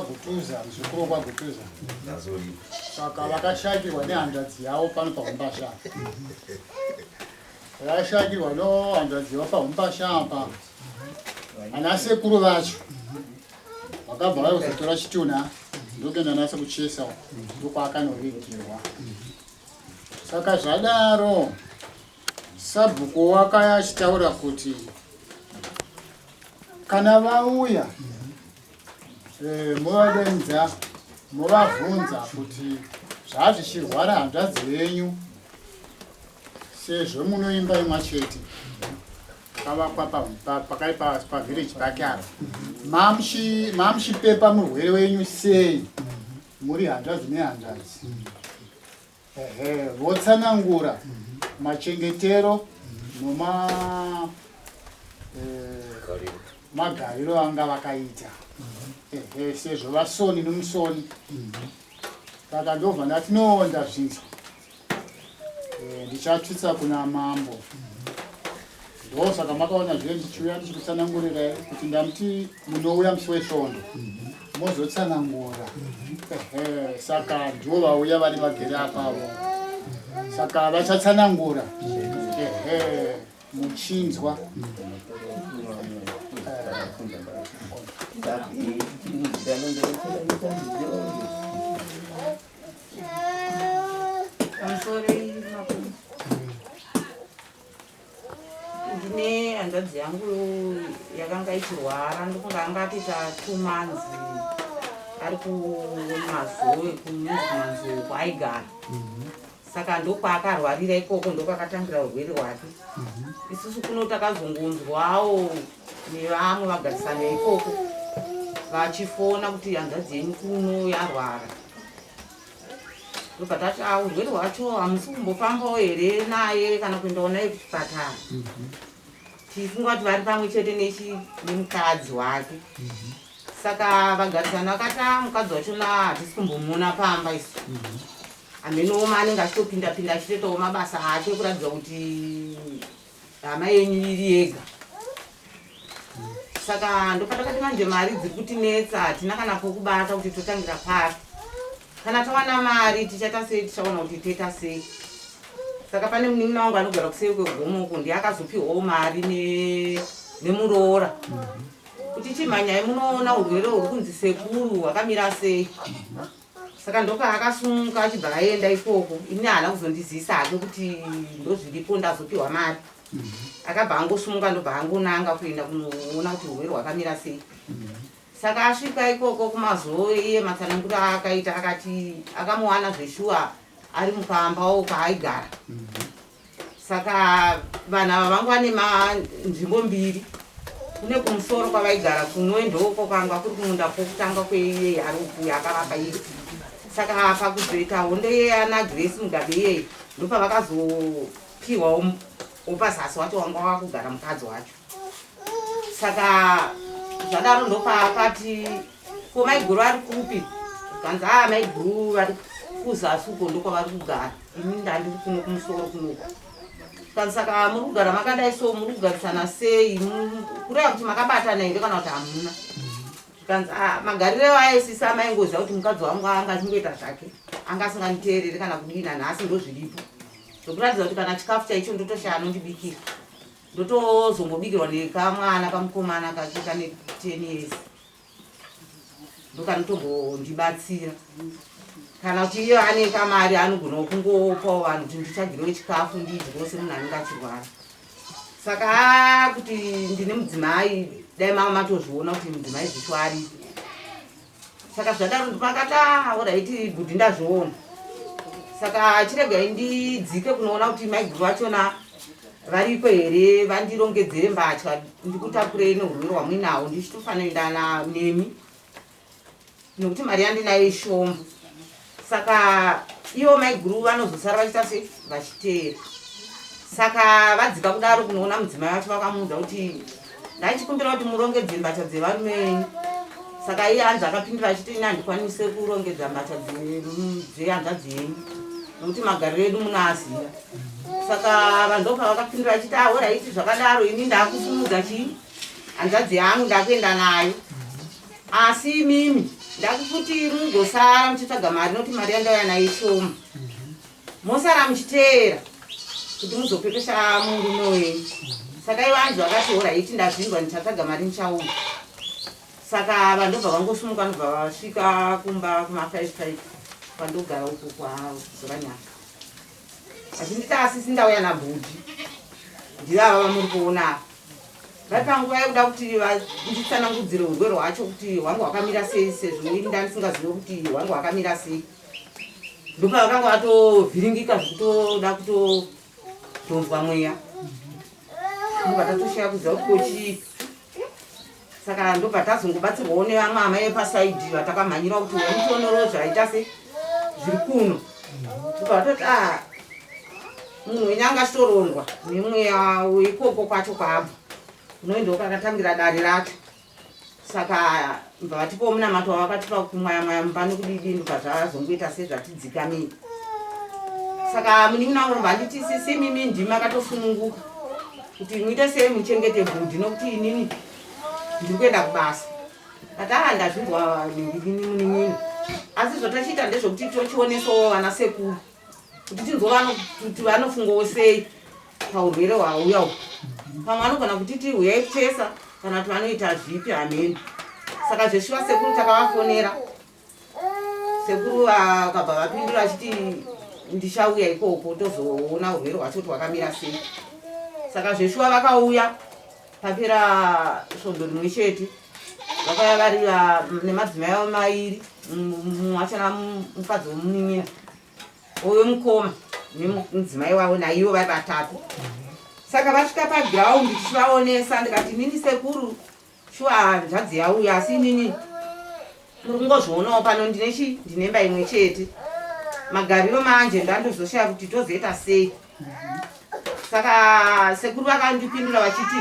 Gutuza, mzukuru kwa gutuza. Saka vakashakirwa nehanzvadzi yavo pano paumbasha. Vakashakirwa nehanzvadzi yavo paumbasha apa. Ana sekuru vacho vakabva vazotora chituna ndokuenda naso kuchesa ndokwaakanovigirwa. Saka zvadaro sabhuku wakaya achitaura kuti kana vauya muvadenza muvabvunza kuti zvazvichirwara hanzvadzi yenyu sezvo munoimba imwe chete kavakwa pavillage pake apa mamushipepa murwere wenyu sei muri hanzvadzi nehanzvadzi votsanangura machengetero magariro anga vakaita sezvo vasoni nomusoni. Saka ndobva ndati ndazvinzwa ndichatsvitsa kuna mambo. Ndosaka makaona zvino ndichiuya ndichikutsanangurira kuti ndamuti munouya musi wesvondo mozotsanangura. Saka ndivo vauya vari vagere apavo. Saka vachatsanangura muchinzwa. Ndine hanzvadzi yangu yakanga ichirwara ndokunga angapita 2 months ari kumazoe kumanzo kwaigara. Saka ndokwakarwarira ikoko ndokwakatangira urwere hwake. Isusu kuno takazongonzwawo nevamwe vagarisana ikoko vachifona kuti hanzvadzi yenyu kuno yarwara. Ndobva tati urwere hwacho hamusi kumbofambawo here naye kana kuendawo naye kuchipatara. Tifunga kuti vari pamwe chete nemukadzi wake. Saka vagarisana vakati mukadzi wachona hatisi kumbomuona pamba isu. Amenooma anenge achitopinda-pinda achitoitawo mabasa ake kuratidza kuti hama yenyu iri yega. Saka ndopatakati manje mari dziri kutinetsa hatina kana pokubata kuti totangira pari. Kana tawana mari tichaita sei, tichaona kuti toita sei. Saka pane munin'ina wangu anogara kuseri kwegomo uko ndiye akazopiwawo mari nemuroora kuti chimhanyai munoona urwere huri kunzi sekuru hwakamira sei. Saka ndopaakasumuka achibva aenda ikoko. Ini haana kuzondizisa hake kuti ndozviripo ndazopiwa mari. Akabva angosumuka ndobva angonanga kuenda kunoona kuti urwere hwakamira sei. Saka asvika ikoko kumazoe iye matsanangura akaita akati akamuwana zveshuwa ari mukamba kwaaigara. Saka vanhu ava vanga vane nzvimbo mbiri. Kune kumusoro kwavaigara kumwe ndoko kwanga kuri kumunda kwokutanga kweiye yari ukuya akavapa iye. Saka pakuzoita hondo yeyana Grace Mugabe iyeyi ndopavakazopiwawo upazasi wacho wanga wakugara mukadzi wacho. Saka zvadaro ndopaakati ko maiguru ari kupi, kanzi maiguru vari kuzasi uko ndokwavari kugara, ini ndandiri kuno kumusoro kunoko. Kanzi saka muri kugara makadai so muri kugarisana sei, kureva kuti makabatana here kana kuti hamuna. Kanzi magariro aisisa amaingoziva kuti mukadzi wangu anga achingoita zvake, anga asinganditeereri kana kudina, nhasi ndozviripo. Zvokuratidza kuti kana chikafu chaicho ndotoshaya anondibikira. Ndotozongobikirwa nekamwana kamukomana kachiita ne10 years. Ndokanotongondibatsira. Kana kuti iyo ane kamari anogona kungopawo vanhu kuti ndichagirewo chikafu ndidyiwo semunhu anenge achirwara. Saka kuti ndine mudzimai, dai mama matozviona kuti mudzimai zvicho ari. Saka zvadaro ndopakati oraiti bhudhi ndazviona. Saka chiregai ndidzike kunoona kuti maiguru vachona varipo here, vandirongedzere mbatya ndikutakurei neurwere hwamuinawo ndichitofanira nemi. Nokuti mari yandinayo ishoma. Saka ivo maiguru vanozosara vachita se vachiteera. Saka vadzika kudaro kunoona mudzimai vacho vakamuudza kuti ndaichikumbira kuti murongedze mbatya dzevarume venyu. Saka iye Hanzi akapindura achiti ine handikwanise kurongedza mbatya dzehanzvadzi yenyu nokuti magariro edu munoaziva. Saka vanhu ndopa vakapindura achiti oraiti zvakadaro ini ndakusumudza chii hanzvadzi yangu ndakuenda nayo, asi mimi ndakuti mugosara muchitsvaga mari nokuti mari yandauya nayo shoma, mosara muchiteera kuti muzopepesa murume wenyu. Saka ivo Hanzi vakati oraiti ndazvindwa ndichatsvaga mari ndichauya. Saka vanhu ndobva vangosumuka ndobva vasvika kumba kuma5 kwandogara uku kwazoranyaka. Achinditi asisi ndauya nabhudhi ndivava vamuri kuona. Vapanguva yekuda kuti nditsanangudzire urwere hwacho kuti hwangu hwakamira sei, sezvo ini ndandisingazivi kuti hwangu hwakamira sei. Ndopa vakanga vatovhiringika zvekutoda kutonzwa mweya. Ndobva tatoshaya kuziva kuti kochii. Saka ndobva tazongobatsirwawo nevamwe amai epasaidhi vatakamhanyira kuti wemutonoro zvaita se zviri kuno. Ndobva vatoti munhu wenyu angachitorondwa nemweya weikoko kwacho kwaabva unoendawo kwakatangira dare racho. Saka mbva vatipawo munamato wavakatipa kumwaya mumba nekudidi ndobva zvazongoita sezvatidzikamira. Saka munin'ina wangu nditi sisi mimi ndimi akatosununguka kuti muite sei muchengete bhudhi nokuti inini ndiri kuenda kubasa. Kati ndazvinzwa ndini munin'ina, asi zvotachiita ndezvokuti tochionesawo vana sekuru kuti tinzwa kuti vanofungawo sei paurwere hwauya uhu. Pamwe anogona kutiti huyai kuchesa kana kuti vanoita zvipi hamene. Saka zveshuwa sekuru takavafonera, sekuru vakabva vapindura achiti ndichauya ikoko tozoona urwere hwacho kuti hwakamira sei. Saka zveshuwa vakauya papera svondo rimwe chete. Vakauya vari nemadzimai avo mairi, mumwe achana mukadzi womunin'ina oyo mukoma nemudzimai wavo naivo vari vatatu. Saka vasvika pagiraundi tichivaonesa ndikati nini sekuru shuwa hanzvadzi yauya, asi nini muri kungozvionawo pano ndine mba imwe chete, magariro manje ndandozoshaya kuti tozoita sei. Saka sekuru vakandipindura vachiti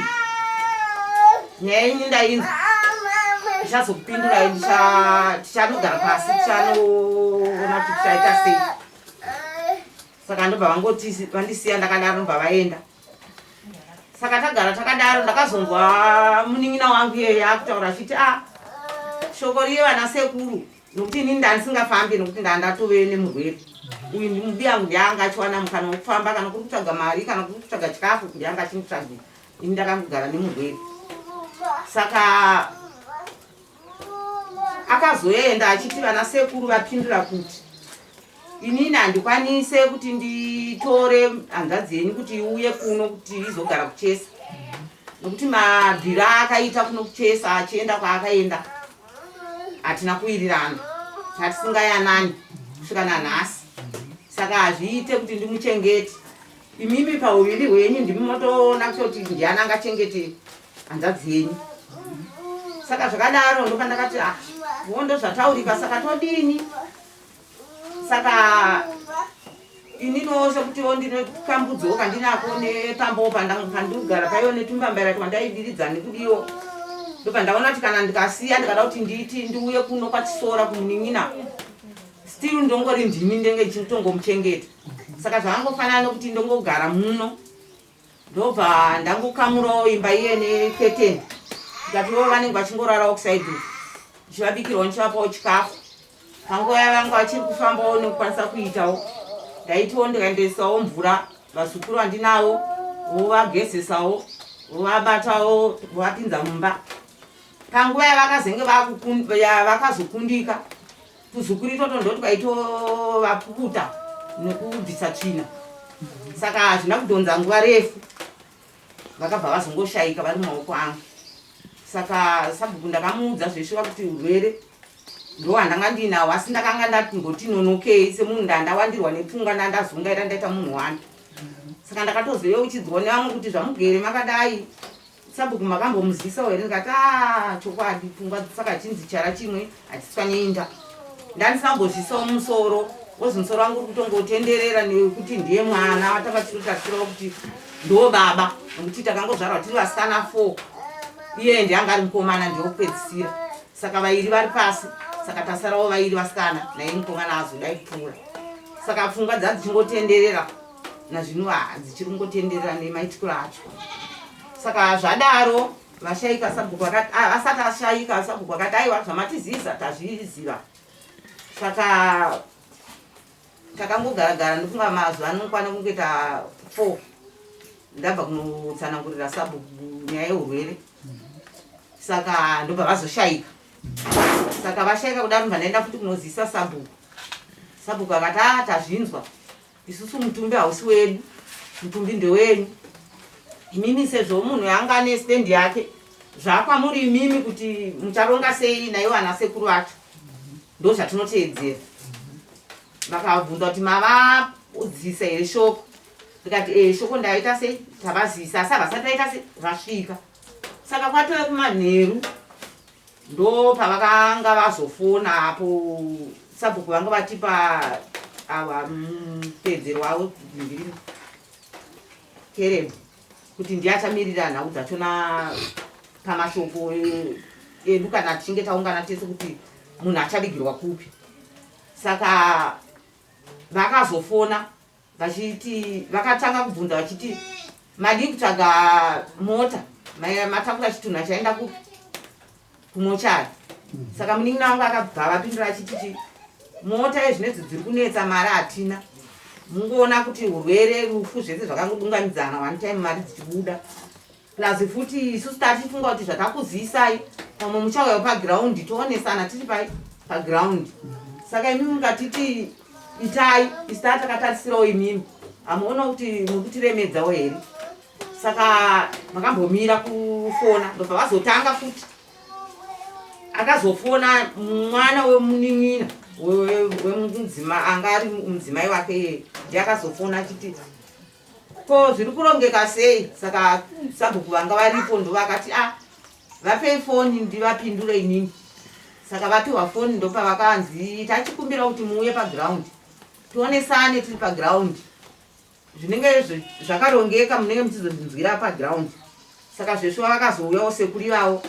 nyaya yenyu ndainzwa, tichazokupindurai tichanogara pasi tichanoona kuti tichaita sei. Saka ndobva vangoti vandisiya ndakadaro ndobva vaenda. Saka tagara takadaro ndakazonzwa munin'ina wangu iyeyo akutaura achiti shoko riye vana sekuru nokuti inini ndandisingafambi nokuti ndandatove nemurwere uyu mubi yangu ndianga achiwana mukana wekufamba kana kuri kutsvaga mari kana kuri kutsvaga chikafu ndianga achimutsvagira ini ndakangogara nemurwere. Saka akazoenda achiti vana sekuru vapindura kuti inini handikwanise kuti nditore hanzvadzi yenyu kuti iuye kuno kuti izogara kuchesa nokuti mabhira akaita kuno kuchesa achienda kwaakaenda hatina kuwirirana, hatisingayanani kusvika nanhasi. Saka hazviite kuti ndimuchengete. Imimi pauviri hwenyu ndimi motoona kuti ndiani angachengete hanzvadzi yenyu. Saka zvakadaro ndopa ndakati vondo zvataurika, saka todini. Saka ininowo sekutiwo ndine kambudzowo kandinako nepambawo pandinogara paiwo netumbambaira twandaidiridzana nekudiwo. Ndopa ndaona kuti kana ndikasiya ndikada kuti nditi ndiuye kuno kwatisora kumunin'ina still ndongori ndimi ndenge chitongomuchengeta. Saka zvangofanana nokuti ndongogara muno. Ndobva ndangokamurawo imba iye neketeni ndikatiwo vanenge vachingorarawo kusaidhi ndichivabikirawo ndichivapawo chikafu. Panguva vangu vachiri kufambawo nekukwanisa kuitawo ndaitiwo ndikaendesawo mvura vazukuru vandinawo vovagezesawo vovabatawo vovapinza mumba. Panguva yavakazenge vakazokundika tuzukuru itoto ndoti kwaitovapukuta nekubvisa tsvina. Saka hazvina kudhonza nguva refu vakabva vazongoshaika vari mumaoko angu. Saka sabhuku ndakamuudza zveshuva kuti urwere ndohwandanga ndinawo, asi ndakanga ndangoti nonokei semunhu ndandawandirwa nepfungwa ndandazongaira ndaita munhu wani. Saka ndakatozovewo uchidzwa nevamwe kuti zvamugere makadai sabhuku makambomuzivisawo here, ndikati chokwadi pfungwa saka chinzi chara chimwe hachiswa neinda. Ndandisambozvisawo musoro wozi musoro wangu uri kutongotenderera nekuti ndiye mwana watakachirutatirwa kuti ndo baba nokuti takangozvarwa tiri vasikana 4 iye ndiye anga ari mukomana ndiwokupedzisira saka vairi vari pasi saka tasarawo vairi vasikana naye mukomana azodai kupfuura saka pfungwa dzadzichingotenderera nazvino dzichiri kungotenderera nemaitikiro acho saka zvadaro vashaika sabhuku asati ashaika sabhuku akati aiwa zvamatiziisa tazviziva saka takangogara ndofunga mazuva anokwana kungoita 4 ndabva kunotsanangurira sabhuku nyaya yeurwere saka ndobva vazoshaika saka vashaika kudaro mbva ndaenda futi kunozisa sabhuku akati tazvinzwa isusu mutumbi hausi wedu mutumbi ndewenyu imimi sezvo munhu anga ane stendi yake zvakwamuri imimi kuti mucharonga sei naiwo ana sekuru acho ndo zvatinoteedzera vakabvunza kuti mavadzisa here shoko ndikati shoko ndaita sei tavazisa asi havasati vaita sei vasvika saka kwatove kumanheru ndo pavakanga vazofona apo sabhuku vanga vatipa ava mupedzero wavo mbiri kerebu kuti ndiachamirira nhau dzachona pamashoko edu kana tichinge taungana tese kuti munhu achavigirwa kupi saka vakazofona vachiti vakatanga kubvunza vachiti madi kutsvaga mota matakura chitunha chaenda kupi kumochari saka munin'ina wangu akabva vapindura achititi mota yezvinezvi dziri kunetsa mari hatina mungoona kuti urwere rufu zvese zvakangodungamidzana one time mari dzichibuda plus futi isusu tatifunga kuti zvatakuzisai pamwe muchauya pagiraundi toonesana tiri pagiraundi saka imi mungatiti itai isi tatakatarisirawo imimi hamuona kuti muri kutiremedzawo here saka makambomira kufona ndobva vazotanga futi akazofona mwana wemunin'ina wemudzima anga ari mudzimai wake iye ndiakazofona achiti ko zviri kurongeka sei saka sabhuku vanga varipo ndo vakati vapei foni ndivapindure inini saka vapiwa foni ndo pavakanzi tachikumbira kuti muuye pagiraundi tionesane tiri pagiraundi zvinenge zvakarongeka munenge muchizonzwira pagiraundi saka zvesvo vakazouyawo sekuri vavo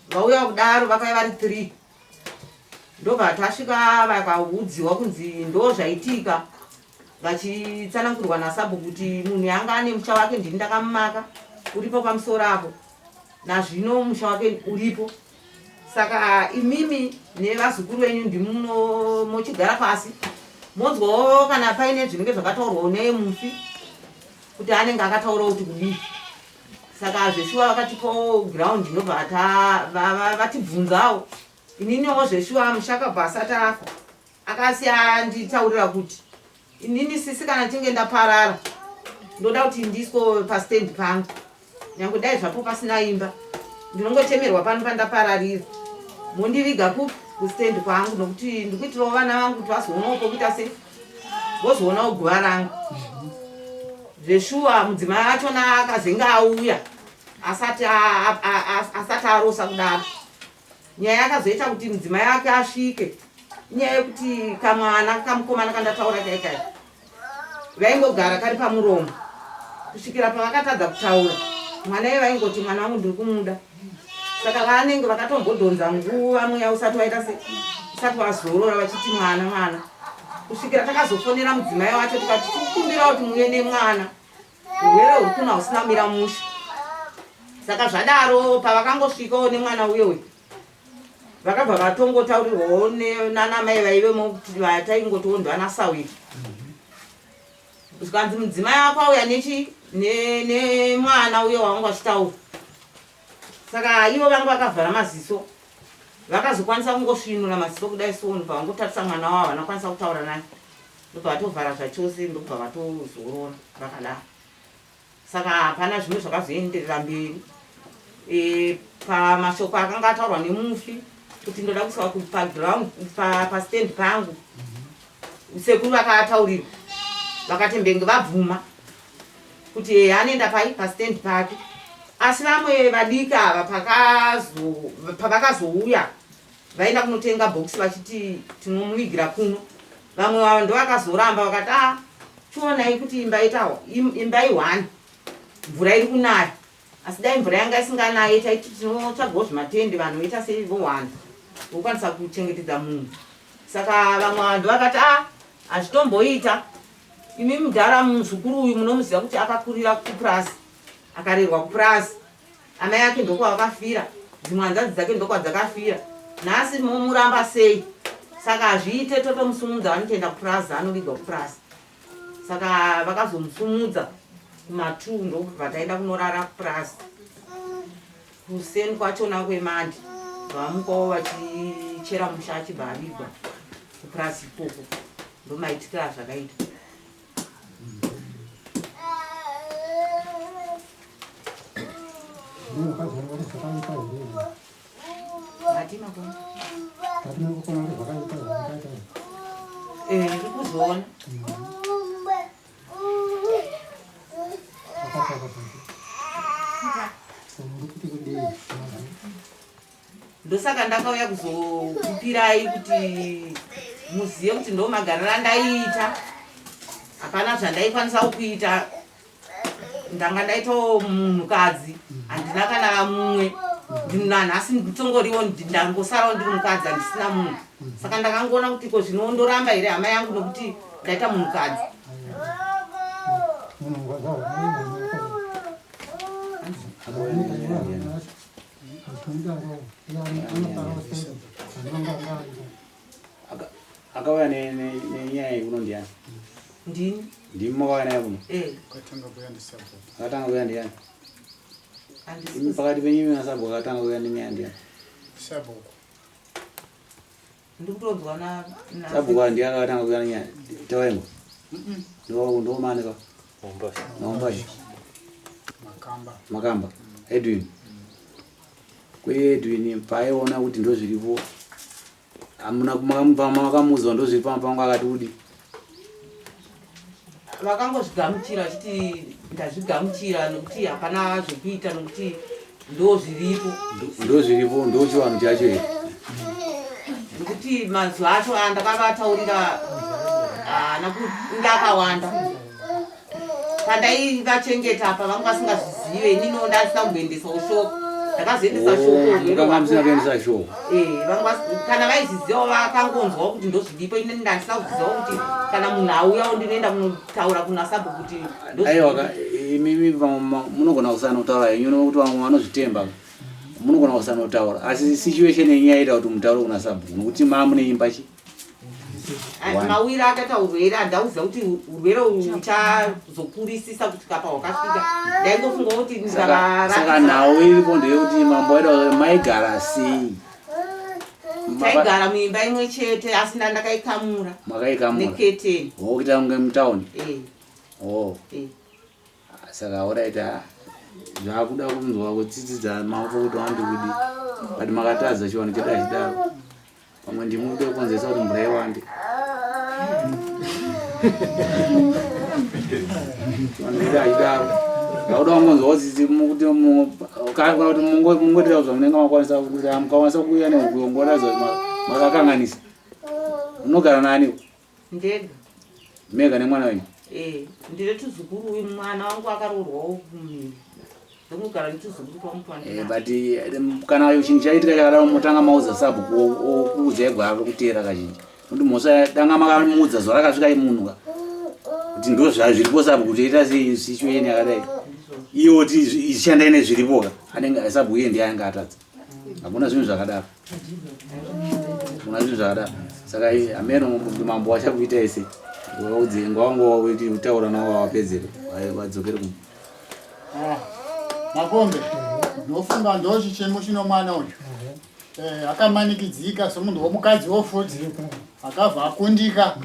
vauya kudaro vakauya vari 3 ndobva tasvika vakaudziwa kunzi ndo zvaitika vachitsanangurwa nasabhuku kuti munhu yanga ane musha wake ndini ndakamumaka uripo pamusoro apo nazvino musha wake uripo saka imimi nevazukuru venyu ndimuno mochigara pasi monzwawo kana paine zvinenge zvakataurwawo nemufi kuti anenge akataurawo kuti kudii saka zveshuwa vakatipawo giraundi ndobva vatibvunzawo ininiwo zveshuwa mushakabva asati afa akasiya nditaurira kuti inini sisi kana chinge ndaparara ndoda kuti ndiswe pastendi pangu nyange dai zvapo pasina imba ndinongotemerwa pano pandapararira mondiviga kustendi kwangu nokuti ndikuitirawo vana vangu kuti vazoonawo pokuita se vozoonawo guva rangu zveshuwa mudzimai achona akazenga auya asati arosa kudaro nyaya yakazoita kuti mudzimai ake asvike inyaya yekuti kamwana kamukomana kandataura kaikai vaingogara kari pamuromo kusvikira pavakatadza kutaura mwana iye vaingoti mwana wangu ndiri kumuda saka vanenge vakatombodhonza nguva mweya usati waita se usati wazorora vachiti mwana kusvikira takazofonera mudzimai wacho tikati tikukumbira kuti muye nemwana urwere huri kuna husina mira musha saka zvadaro pavakangosvikawo nemwana uyoyo vakabva vatongotaurirwawo nanamai vaivemo kuti vataingotiwo ndivanasawiri zvikanzi mudzimai wako auya nemwana uyo wanga achitaura saka ivo vanga vakavhara maziso vakazokwanisa kungosvinura maziso kudai soni pavangotarisa mwana wavo vanokwanisa kutaura naye ndobva vatovhara zvachose ndobva vatozorora vakadaro saka hapana zvimwe zvakazoenderera mberi pamashoko akanga ataurwa nemufi kuti ndoda kusva pastendi pangu sekuru vakataurirwa vakati mbenge vabvuma kuti anoenda pastendi pake asi vamwe vadiki ava pavakazouya vaenda kunotenga bhokisi vachiti tinomuvigira kuno vamwe vanhu vakazoramba vakati chionai kuti imba i1 mvura iri kunaya asi dai mvura yanga isinganayi taiti tinotsvagawo zvimatende vanhu voita sei vo1 vokwanisa kuchengetedza munhu. Saka vamwe vanhu vakati hazvitomboita imi mudhara muzukuru uyu munomuziva kuti akakurira kupurasi akarerwa kupurasi amai ake ndokwa vakafira dzimwe hanzvadzi dzake ndokwa dzakafira nhasi momuramba sei. Saka hazviite totomusumudza vanotoenda kupurasi anovigwa kupurasi. Saka vakazomusumudza kuma2 ndokubva taenda kunorara kupurasi. Kuseni kwachona kwemandi vamukawo vachichera musha achibva avigwa kupurasi ikoko. Ndomaitikira zvakaita. Ndikuzoona ndosaka ndakauya kuzokupirai kuti muzive kuti ndo magariro andaiita. Hapana zvandaikwanisa kuita. Ndanga ndaitawo munhukadzi handina kana mumwe nanhasi nditongoriwo ndangosarawo ndiri mukadzi handisina munhu. Saka ndakangoona kuti ko zvinondoramba here hama yangu nokuti ndaita munhukadzi. akauya nenyaya yekuno ndiani? Ndini. Ndimi makauya naye kuno? Akatanga kuya ndiani? Imi pakati penyimi naSabhuku akatanga kuya nenyaya ndiani? Sabhuku. Ndikutonzwa na Sabhuku ndiye akatanga kuya nenyaya Tawengo. Ndo manika. Nombashi. Makamba. Edwin. Kwe Edwin paiona kuti ndo zviripo. Amuna makamudzwa ndo zviri pangu akati udi. Vakangozvigamuchira chiti ndazvigamuchira nokuti hapana zvekuita nokuti ndo zviripo. Ndo zviripo ndo chivanhu chacho here. Nokuti mazuva acho andakavataurira ndakawanda. Pandaivachengeta apa vanga vasingazvizive inini ndasina kumboendesawo shoko. Ndakazoendesa shoko. Kana vaizvizivawo vakangonzwawo kuti ndo zviripo inini ndandisina kuzivawo kuti kana munhu auyawo ndinoenda kunotaura kuna Sabhuku kuti aiwa imimi munogona kusanotaura henyu nokuti vamwe vanozvitemba munogona kusanotaura asi situation yenyu yaita kuti mutaure kuna Sabhuku nokuti mune imba chi mawira akaita urwere handauziva kuti urwere uchazokurisisa kuti kapa wakasvika. Ndaingofunga kuti saka nhau iripo ndeyekuti mambo aida maigara sei? Taigara muimba imwe chete asi ndakaikamura. Makaikamura neketeni wokuita kunge mutauni. Saka oraita zvakuda kunzwa kutsitsidza maoko kuti wandikudi but makatadza chivanhu chedu achidaro. Pamwe ndimude kukonzesa kuti mvura iwande. Chivanhu achidaro ngauda kungonzwawo tsitsi kuti ukanga kuti mungoitira zva munenge makwanisa kuti mukakwanisa kuuya nekuyongoradza makakanganisa. Munogara nani? Ndega. Mega nemwana wenyu? Ndine tuzukuru uyu mwana wangu akaroorwawo kumhiri. Ndinogara netuzukuru pamupanda. But kana chinhu chaitika chakadaro mutanga maudza Sabhuku okuudza ego ave kutera kazhinji. Nokuti mhosa danga makamudza zuva rakasvika imunhuka kuti ndo zviripo Sabhuku kuti ita sei situation yakadai. Iye kuti ishandai nezviripoka anenge Sabhuku iye ndiye ainge atadza. Hakuna zvinhu zvakadaro. Saka ameno mambo wachakuita ese. Ngwango kuti utaura nawo wapedzere wadzokere kumwe. Makombe. Ndofunga ndo chichemo chino mwana uyu. Akamanikidzika somunhu womukadzi wofudzi. Akabva akundika.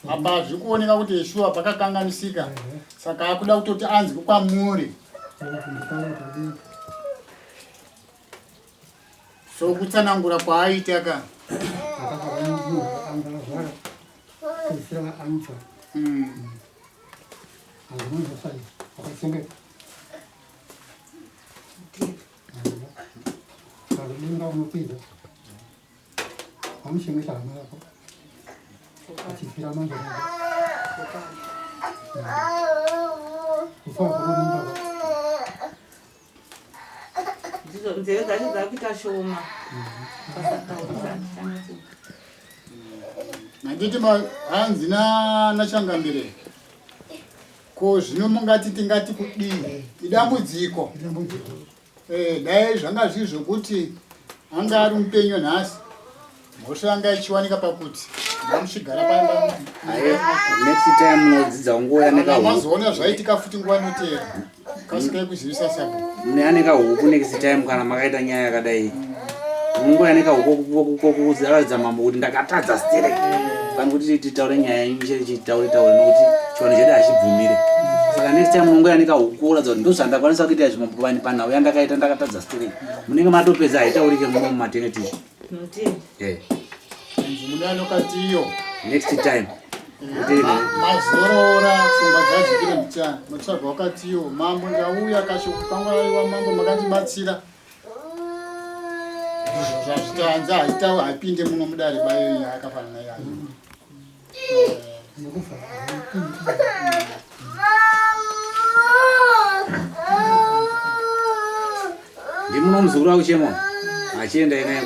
Apa zvikuoneka kuti Yeshua pakakanganisika. Saka akuda kutoti anzwe kwamuri. So kutsanangura kwaaita ka. achifira manje kufa kuronda ndizo nzeve dzacho dzakuita shoma Nanditi Hanzi nachangambire ko zvino mungati tingati kudini idambudziko dai zvanga zviri zvokuti anga ari mupenyu nhasi mhosva anga ichiwanika pakuti ndamuchigara pamba next time munodzidza nguva mazoona zvaitika futi nguva inoteera kasikai kuzivisa sabhuku mune aneka huku next time kana makaita nyaya yakadai munguva yaneka huku kokuzaradza mambo kuti ndakatadza stere kana kuti titaure nyaya yenyu chitaure nokuti chiwano chedu hachibvumire saka next time munguva yaneka huku kuratidza kuti ndozvandakwanisa kuita zvimapani panhau yandakaita ndakatadza stere munenge matopedza haitaurike muno mumaternity mune anokati iyo next time mazorora pfungwa dzadzikire mutana mutsvagwa wakati iyo mambo ndauya kashokupangwaiwa mambo makandibatsira zvazvitanza haitawo haipinde muno mudare bayo yakafanana yayo ndimuno muzukuru wako chemo achienda inaye